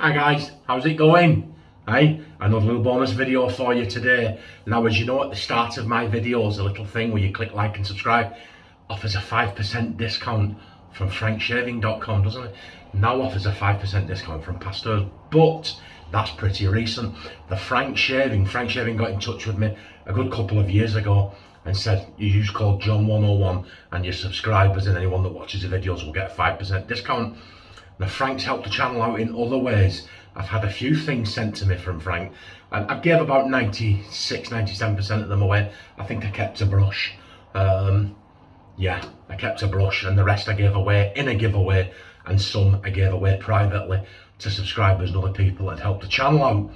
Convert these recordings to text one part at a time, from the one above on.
Hi guys, how's it going? Hey, another little bonus video for you today. Now, as you know, at the start of my videos, a little thing where you click like and subscribe offers a 5% discount from Frankshaving.com, doesn't it? Now offers a 5% discount from pastors, but that's pretty recent. The Frankshaving got in touch with me a good couple of years ago and said, you use code John101 and your subscribers and anyone that watches the videos will get a 5% discount. Now, Frank's helped the channel out in other ways. I've had a few things sent to me from Frank, and I gave about 96-97% of them away. I think I kept a brush. Yeah, I kept a brush, and the rest I gave away in a giveaway, and some I gave away privately to subscribers and other people that helped the channel out.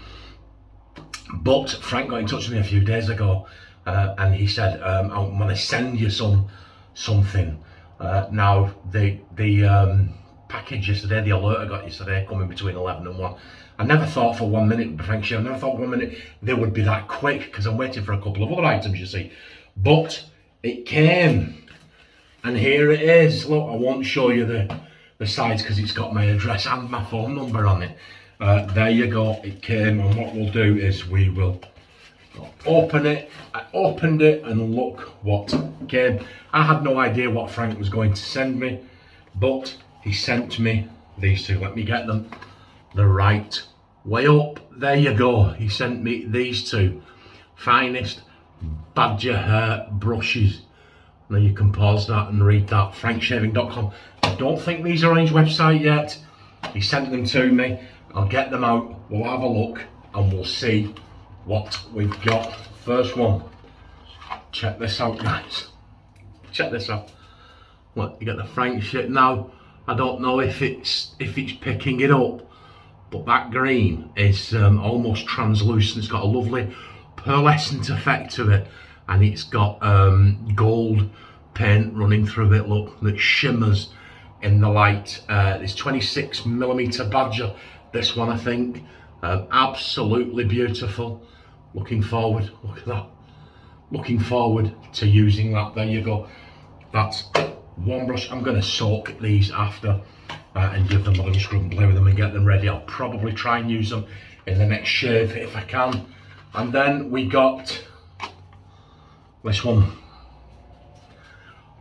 But Frank got in touch with me a few days ago, and he said, I'm going to send you something. Now, the package yesterday, the alert I got yesterday, coming between 11 and 1. I never thought for 1 minute, Frankshaving, I never thought 1 minute they would be that quick, because I'm waiting for a couple of other items, you see. But it came, and here it is. Look, I won't show you the size because it's got my address and my phone number on it. There you go, it came, and what we'll do is we will open it. I opened it and look what came. I had no idea what Frank was going to send me, but he sent me these two. Let me get them the right way up. There you go. He sent me these two finest badger hair brushes. Now you can pause that and read that. Frankshaving.com. I don't think these are on his website yet. He sent them to me. I'll get them out. We'll have a look and we'll see what we've got. First one. Check this out, guys. Check this out. Look, you get the Frank shit now. I don't know if it's picking it up, but that green is almost translucent. It's got a lovely pearlescent effect to it, and it's got gold paint running through it. Look, that shimmers in the light. It's 26mm badger. This one, I think, absolutely beautiful. Looking forward. Look at that. Looking forward to using that. There you go. That's one brush. I'm going to soak these after and give them a little scrub and play with them and get them ready. I'll probably try and use them in the next shave if I can. And then we got this one.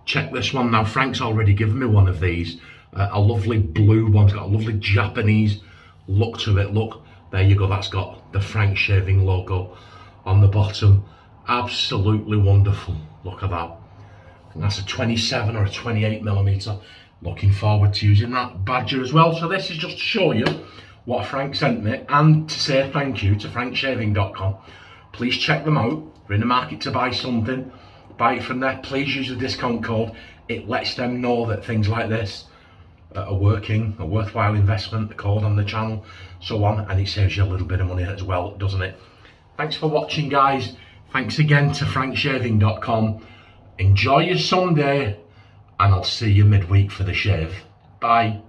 Check this one now. Frank's already given me one of these, a lovely blue one. It's got a lovely Japanese look to it. Look, there you go. That's got the Frankshaving logo on the bottom. Absolutely wonderful. Look at that. And that's a 27 or a 28mm. Looking forward to using that badger as well. So this is just to show you what Frank sent me and to say thank you to Frankshaving.com. Please check them out. If you're in the market to buy something, buy it from there. Please use the discount code. It lets them know that things like this are working, a worthwhile investment, the code on the channel, so on, and it saves you a little bit of money as well, doesn't it? Thanks for watching, guys. Thanks again to Frankshaving.com. Enjoy your Sunday, and I'll see you midweek for the shave. Bye.